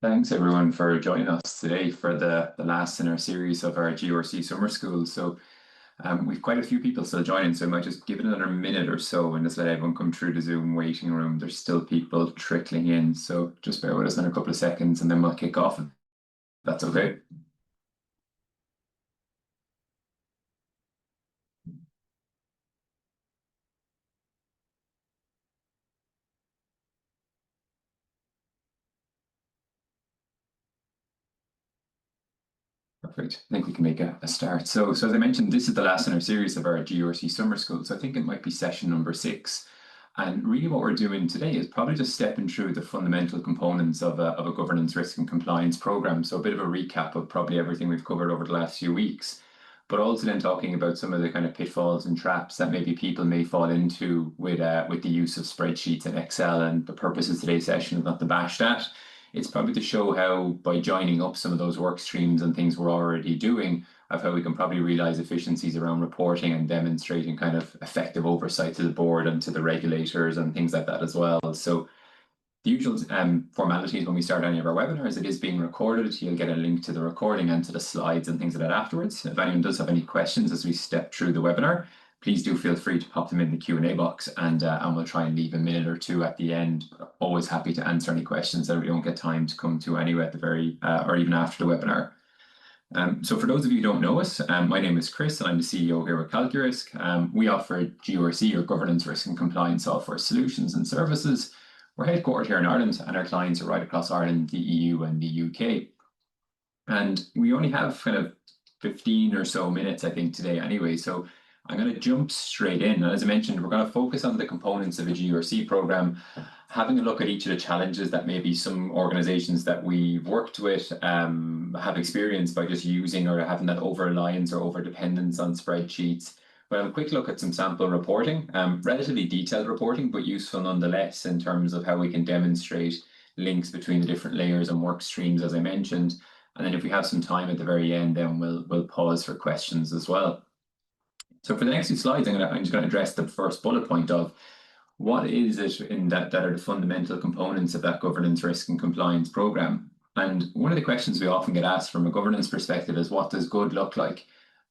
Thanks everyone for joining us today for the last in our series of our GRC Summer School. We've quite a few people still joining, so I might just give it another minute or so and just let everyone come through the Zoom waiting room. There's still people trickling in, so just bear with us in a couple of seconds and then we'll kick off if that's okay. Perfect. I think we can make a start. So as I mentioned, this is the last in our series of our GRC Summer School. So I think it might be session number 6. And really what we're doing today is probably just stepping through the fundamental components of a governance, risk and compliance program. So a bit of a recap of probably everything we've covered over the last few weeks, but also then talking about some of the kind of pitfalls and traps that maybe people may fall into with the use of spreadsheets and Excel. And the purpose of today's session is not to bash that. It's probably to show how, by joining up some of those work streams and things we're already doing, of how we can probably realize efficiencies around reporting and demonstrating kind of effective oversight to the board and to the regulators and things like that as well. So the usual formalities when we start any of our webinars, it is being recorded. You'll get a link to the recording and to the slides and things like that afterwards. If anyone does have any questions as we step through the webinar, please do feel free to pop them in the Q&A box and we'll try and leave a minute or two at the end. Always happy to answer any questions that we don't get time to come to anyway at the very, or even after the webinar. So for those of you who don't know us, my name is Chris and I'm the CEO here with calQrisk. We offer GRC, or Governance, Risk and Compliance Software Solutions and Services. We're headquartered here in Ireland and our clients are right across Ireland, the EU and the UK. And we only have kind of 15 or so minutes, I think, today anyway. So I'm going to jump straight in. And as I mentioned, we're going to focus on the components of a GRC program, having a look at each of the challenges that maybe some organizations that we've worked with have experienced by just using or having that over-reliance or over-dependence on spreadsheets. We'll have a quick look at some sample reporting, relatively detailed reporting, but useful nonetheless in terms of how we can demonstrate links between the different layers and work streams, as I mentioned. And then if we have some time at the very end, then we'll pause for questions as well. So for the next few slides, I'm just going to address the first bullet point of what is it in that are the fundamental components of that governance, risk and compliance program. And one of the questions we often get asked from a governance perspective is, what does good look like?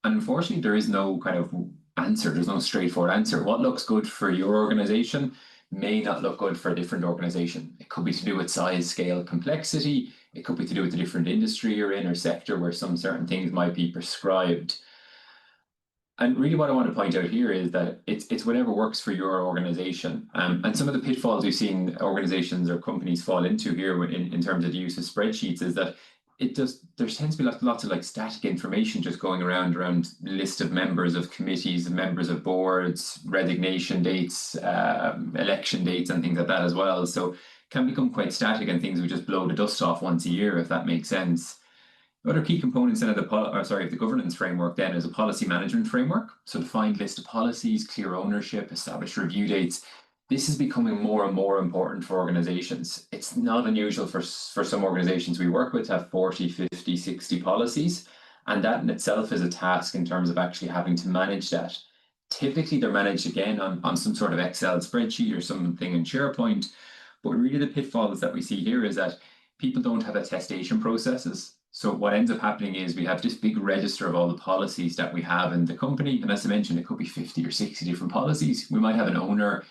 And unfortunately, there is no kind of answer. There's no straightforward answer. What looks good for your organization may not look good for a different organization. It could be to do with size, scale, complexity. It could be to do with the different industry you're in or sector where some certain things might be prescribed. And really what I want to point out here is that it's whatever works for your organization. And some of the pitfalls we've seen organizations or companies fall into here in terms of the use of spreadsheets is that there tends to be lots of like static information just going around list of members of committees, members of boards, resignation dates, election dates and things like that as well. So it can become quite static and things we just blow the dust off once a year, if that makes sense. Other key components then of the governance framework then is a policy management framework. So defined list of policies, clear ownership, established review dates. This is becoming more and more important for organizations. It's not unusual for some organizations we work with to have 40, 50, 60 policies. And that in itself is a task in terms of actually having to manage that. Typically, they're managed again on some sort of Excel spreadsheet or something in SharePoint. But really the pitfalls that we see here is that people don't have attestation processes. So what ends up happening is we have this big register of all the policies that we have in the company. And as I mentioned, it could be 50 or 60 different policies. We might have an owner,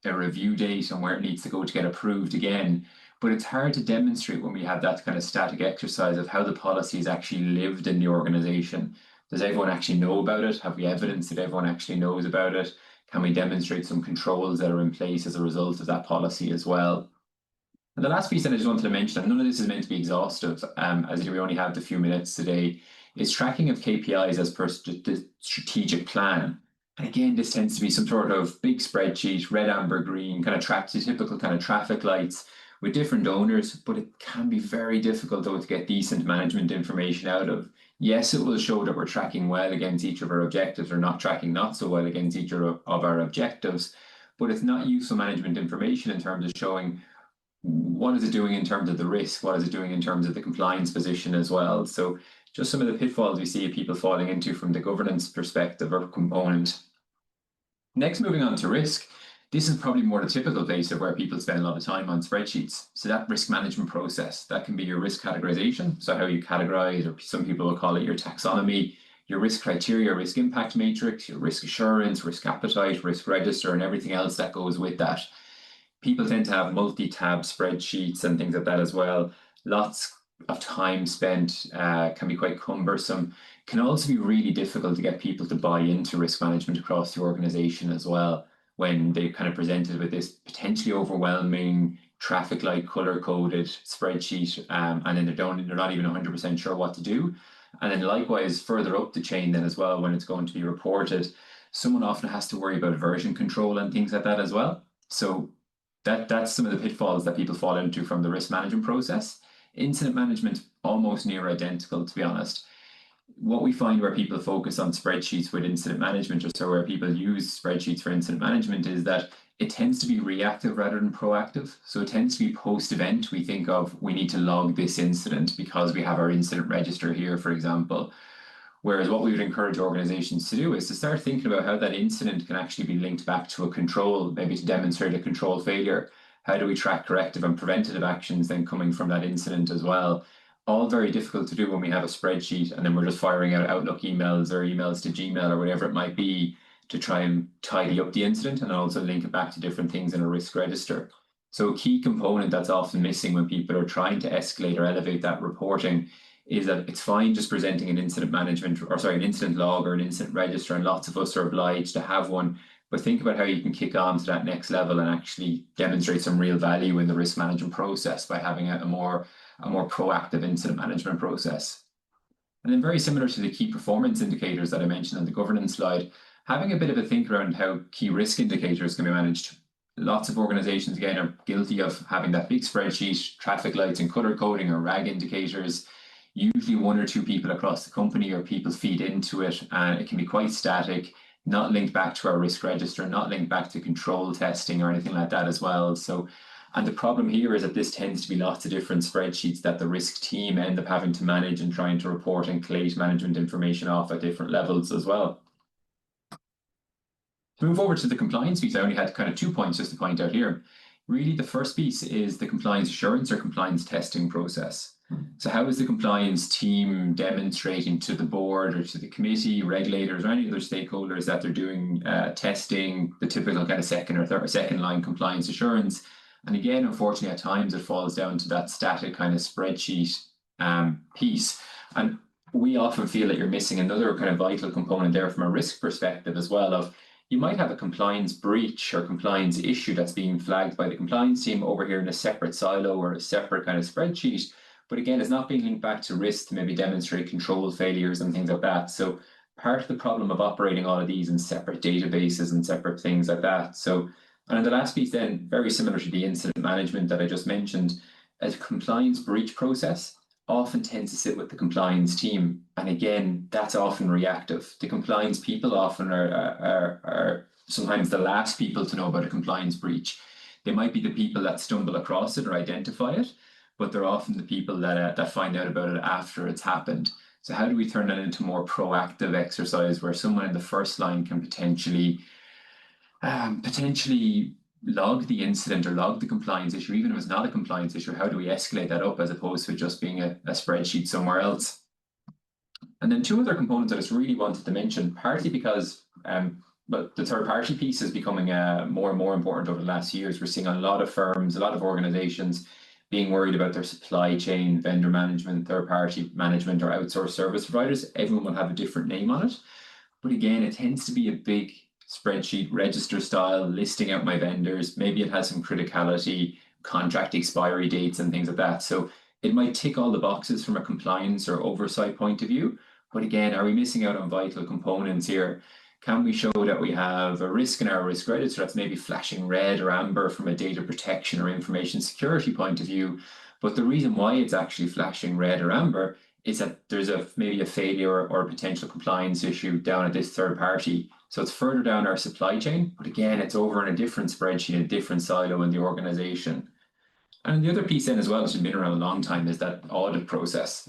a review date and where it needs to go to get approved again. But it's hard to demonstrate when we have that kind of static exercise of how the policy is actually lived in the organization. Does everyone actually know about it? Have we evidence that everyone actually knows about it? Can we demonstrate some controls that are in place as a result of that policy as well? And the last piece that I just wanted to mention, and none of this is meant to be exhaustive, as we only have the few minutes today, is tracking of KPIs as per the strategic plan. And again, this tends to be some sort of big spreadsheet, red, amber, green, kind of typical kind of traffic lights with different owners, but it can be very difficult though to get decent management information out of. Yes, it will show that we're tracking well against each of our objectives or not tracking not so well against each of our objectives, but it's not useful management information in terms of showing what is it doing in terms of the risk, what is it doing in terms of the compliance position as well. So just some of the pitfalls we see people falling into from the governance perspective or component. Next, moving on to risk. This is probably more the typical place of where people spend a lot of time on spreadsheets. So that risk management process, that can be your risk categorization. So how you categorize, or some people will call it your taxonomy, your risk criteria, risk impact matrix, your risk assurance, risk appetite, risk register, and everything else that goes with that. People tend to have multi-tab spreadsheets and things like that as well. Lots of time spent, can be quite cumbersome. Can also be really difficult to get people to buy into risk management across the organization as well, when they kind of presented with this potentially overwhelming traffic light color coded spreadsheet, and then they're not even 100% sure what to do. And then likewise further up the chain then as well, when it's going to be reported, someone often has to worry about version control and things like that as well. So that's some of the pitfalls that people fall into from the risk management process. Incident management, almost near identical, to be honest. What we find where people focus on spreadsheets with incident management, or so where people use spreadsheets for incident management, is that it tends to be reactive rather than proactive. So it tends to be post-event. We think of, we need to log this incident because we have our incident register here, for example. Whereas what we would encourage organizations to do is to start thinking about how that incident can actually be linked back to a control, maybe to demonstrate a control failure. How do we track corrective and preventative actions then coming from that incident as well? All very difficult to do when we have a spreadsheet and then we're just firing out Outlook emails or emails to Gmail or whatever it might be to try and tidy up the incident and also link it back to different things in a risk register. So a key component that's often missing when people are trying to escalate or elevate that reporting is that it's fine just presenting an incident an incident log or an incident register, and lots of us are obliged to have one. But think about how you can kick on to that next level and actually demonstrate some real value in the risk management process by having a more proactive incident management process. And then very similar to the key performance indicators that I mentioned on the governance slide, having a bit of a think around how key risk indicators can be managed. Lots of organizations, again, are guilty of having that big spreadsheet, traffic lights and color coding or RAG indicators. Usually one or two people across the company or people feed into it, and it can be quite static, not linked back to our risk register, not linked back to control testing or anything like that as well. So, and the problem here is that this tends to be lots of different spreadsheets that the risk team end up having to manage and trying to report and collate management information off at different levels as well. To move over to the compliance piece, I only had kind of 2 points just to point out here. Really, the first piece is the compliance assurance or compliance testing process. So how is the compliance team demonstrating to the board or to the committee, regulators, or any other stakeholders that they're doing testing, the typical kind of second line compliance assurance? And again, unfortunately, at times it falls down to that static kind of spreadsheet piece. And we often feel that you're missing another kind of vital component there from a risk perspective as well, of you might have a compliance breach or compliance issue that's being flagged by the compliance team over here in a separate silo or a separate kind of spreadsheet. But again, it's not being linked back to risk to maybe demonstrate control failures and things like that. So part of the problem of operating all of these in separate databases and separate things like that. So, and the last piece then, very similar to the incident management that I just mentioned, a compliance breach process often tends to sit with the compliance team. And again, that's often reactive. The compliance people often are sometimes the last people to know about a compliance breach. They might be the people that stumble across it or identify it, but they're often the people that find out about it after it's happened. So how do we turn that into a more proactive exercise where someone in the first line can potentially log the incident or log the compliance issue, even if it's not a compliance issue? How do we escalate that up as opposed to it just being a spreadsheet somewhere else? And then two other components that I just really wanted to mention, partly because but the third party piece is becoming more and more important over the last years. We're seeing a lot of firms, a lot of organizations being worried about their supply chain, vendor management, third party management, or outsourced service providers. Everyone will have a different name on it. But again, it tends to be a big spreadsheet register style, listing out my vendors. Maybe it has some criticality, contract expiry dates and things like that. So it might tick all the boxes from a compliance or oversight point of view. But again, are we missing out on vital components here? Can we show that we have a risk in our risk register that's maybe flashing red or amber from a data protection or information security point of view? But the reason why it's actually flashing red or amber is that there's maybe a failure or a potential compliance issue down at this third party. So it's further down our supply chain, but again, it's over in a different spreadsheet, a different silo in the organization. And the other piece then as well, which has been around a long time, is that audit process.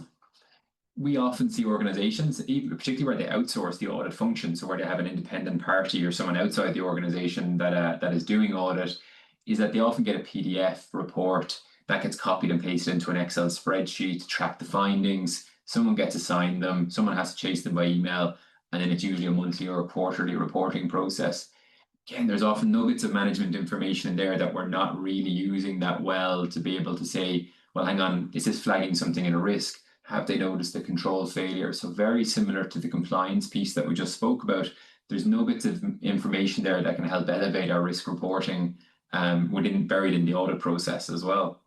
we often see organizations, particularly where they outsource the audit function, so where they have an independent party or someone outside the organization that is doing audit, is that they often get a PDF report that gets copied and pasted into an Excel spreadsheet to track the findings. Someone gets assigned them, someone has to chase them by email, and then it's usually a monthly or a quarterly reporting process. Again, there's often nuggets of management information in there that we're not really using that well to be able to say, well, hang on, is this flagging something in a risk? Have they noticed a control failure? So very similar to the compliance piece that we just spoke about, there's nuggets of information there that can help elevate our risk reporting buried in the audit process as well.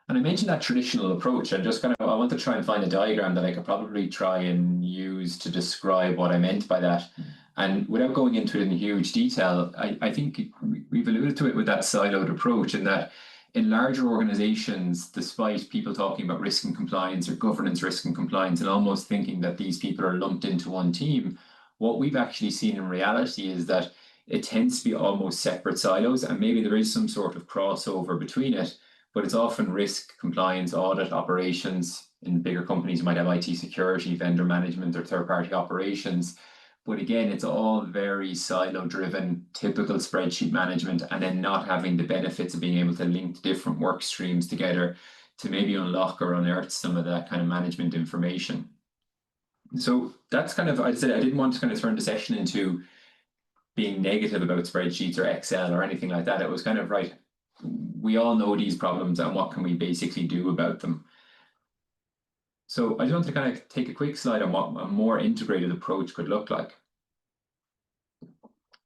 And I mentioned that traditional approach, and just I want to try and find a diagram that I could probably try and use to describe what I meant by that. And without going into it in huge detail, I think we've alluded to it with that siloed approach, in that in larger organizations, despite people talking about risk and compliance or governance, risk and compliance, and almost thinking that these people are lumped into one team, what we've actually seen in reality is that it tends to be almost separate silos, and maybe there is some sort of crossover between it, but it's often risk, compliance, audit, operations. In bigger companies, you might have IT security, vendor management, or third-party operations. But again, it's all very silo-driven, typical spreadsheet management, and then not having the benefits of being able to link different work streams together to maybe unlock or unearth some of that kind of management information. So that's I'd say I didn't want to turn the session into being negative about spreadsheets or Excel or anything like that. It was right, we all know these problems, and what can we basically do about them? So I just want to take a quick slide on what a more integrated approach could look like.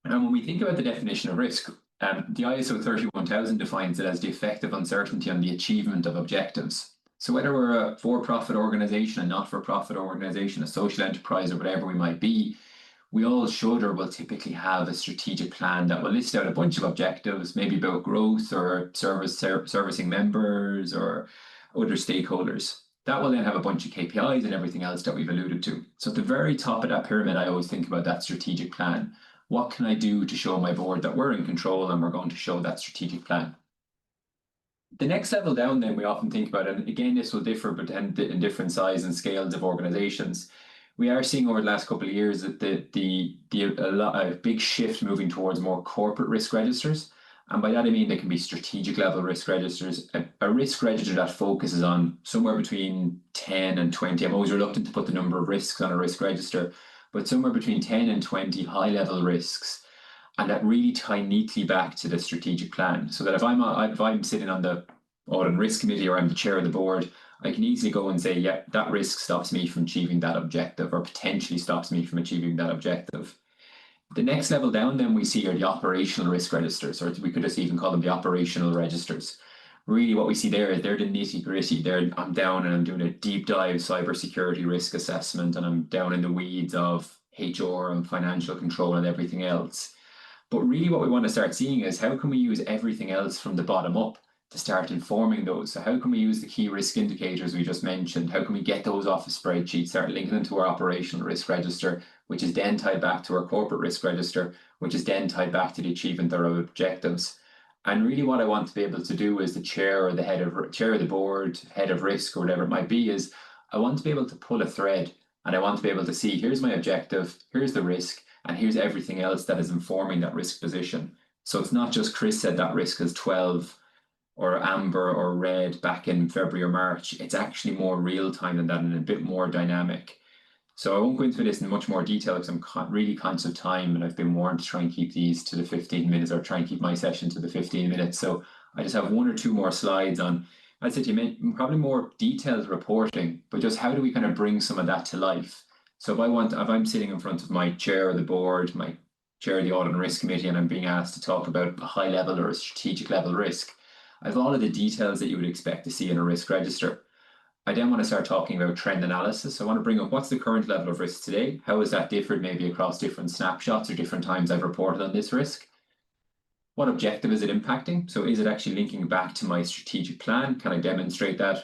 And when we think about the definition of risk, the ISO 31000 defines it as the effect of uncertainty on the achievement of objectives. So whether we're a for-profit organization, a not-for-profit organization, a social enterprise, or whatever we might be, we all should or will typically have a strategic plan that will list out a bunch of objectives, maybe about growth or servicing members or other stakeholders. That will then have a bunch of KPIs and everything else that we've alluded to. So at the very top of that pyramid, I always think about that strategic plan. What can I do to show my board that we're in control and we're going to show that strategic plan? The next level down, then, we often think about, and again, this will differ but in different sizes and scales of organizations. We are seeing over the last couple of years that a big shift moving towards more corporate risk registers. And by that, I mean they can be strategic level risk registers, a risk register that focuses on somewhere between 10 and 20. I'm always reluctant to put the number of risks on a risk register, but somewhere between 10 and 20 high level risks, and that really tie neatly back to the strategic plan. So that if I'm sitting on the audit and risk committee, or I'm the chair of the board, I can easily go and say, yeah, that risk stops me from achieving that objective, or potentially stops me from achieving that objective. The next level down, then, we see are the operational risk registers, or we could just even call them the operational registers. Really what we see there is they're the nitty gritty. I'm down and I'm doing a deep dive cybersecurity risk assessment, and I'm down in the weeds of HR and financial control and everything else. But really what we want to start seeing is how can we use everything else from the bottom up to start informing those? So how can we use the key risk indicators we just mentioned? How can we get those off a spreadsheet, start linking them to our operational risk register, which is then tied back to our corporate risk register, which is then tied back to the achievement of our objectives? And really what I want to be able to do as the chair or the chair of the board, head of risk, or whatever it might be, is I want to be able to pull a thread, and I want to be able to see, here's my objective, here's the risk, and here's everything else that is informing that risk position. So it's not just Chris said that risk is 12 or amber or red back in February or March. It's actually more real time than that, and a bit more dynamic. So I won't go into this in much more detail because I'm really conscious of time, and I've been warned to try and keep these to the 15 minutes, or try and keep my session to the 15 minutes. So I just have one or two more slides on, I'd say to you, probably more detailed reporting, but just how do we bring some of that to life? So if I'm sitting in front of my chair of the board, my chair of the audit and risk committee, and I'm being asked to talk about a high level or a strategic level risk, I have all of the details that you would expect to see in a risk register. I then want to start talking about trend analysis. I want to bring up what's the current level of risk today? How has that differed maybe across different snapshots or different times I've reported on this risk? What objective is it impacting? So is it actually linking back to my strategic plan? Can I demonstrate that?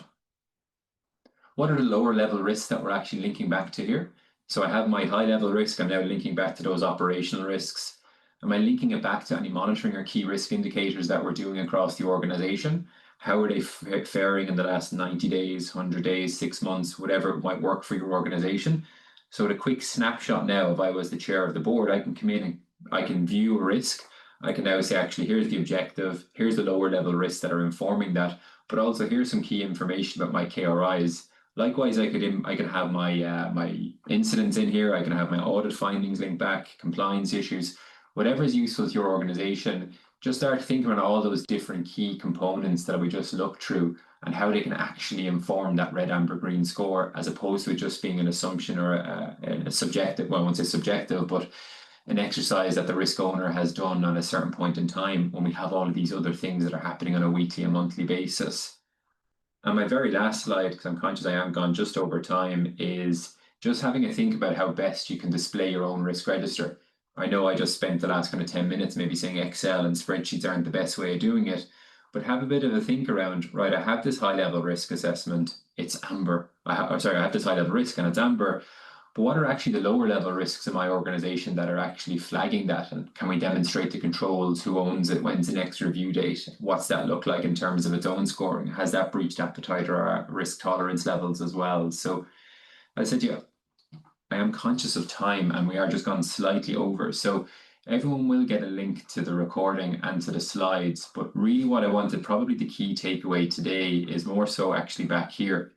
What are the lower level risks that we're actually linking back to here? So I have my high level risk, I'm now linking back to those operational risks. Am I linking it back to any monitoring or key risk indicators that we're doing across the organization? How are they faring in the last 90 days, 100 days, 6 months, whatever might work for your organization. So the quick snapshot now, if I was the chair of the board, I can come in and I can view a risk. I can now say, actually, here's the objective, here's the lower level risks that are informing that, but also here's some key information about my KRIs. Likewise, I can have my my incidents in here. I can have my audit findings linked back, compliance issues, whatever is useful to your organization. Just start thinking about all those different key components that we just looked through and how they can actually inform that red, amber, green score, as opposed to it just being an assumption or a subjective, well, I won't say subjective, but an exercise that the risk owner has done on a certain point in time when we have all of these other things that are happening on a weekly and monthly basis. And my very last slide, because I'm conscious I am gone just over time, is just having a think about how best you can display your own risk register. I know I just spent the last kind of 10 minutes maybe saying Excel and spreadsheets aren't the best way of doing it, but have a bit of a think around, right, I have this high level risk assessment, it's amber. I have this high level risk and it's amber, but what are actually the lower level risks in my organization that are actually flagging that? And can we demonstrate the controls? Who owns it? When's the next review date? What's that look like in terms of its own scoring? Has that breached appetite or risk tolerance levels as well? So I said, yeah, I am conscious of time and we are just gone slightly over. So everyone will get a link to the recording and to the slides. But really what I wanted, probably the key takeaway today, is more so actually back here,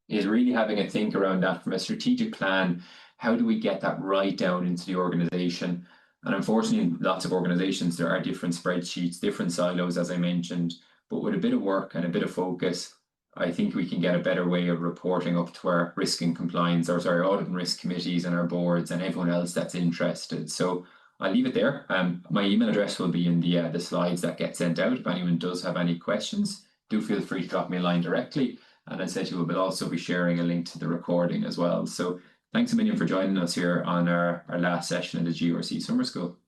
is really having a think around that from a strategic plan. How do we get that right down into the organization? And unfortunately, in lots of organizations, there are different spreadsheets, different silos, as I mentioned, but with a bit of work and a bit of focus, I think we can get a better way of reporting up to our risk and compliance, or sorry, audit and risk committees and our boards and everyone else that's interested. So I'll leave it there. My email address will be in the slides that get sent out. If anyone does have any questions, do feel free to drop me a line directly. And I said you will also be sharing a link to the recording as well. So thanks a million for joining us here on our last session in the GRC Summer School.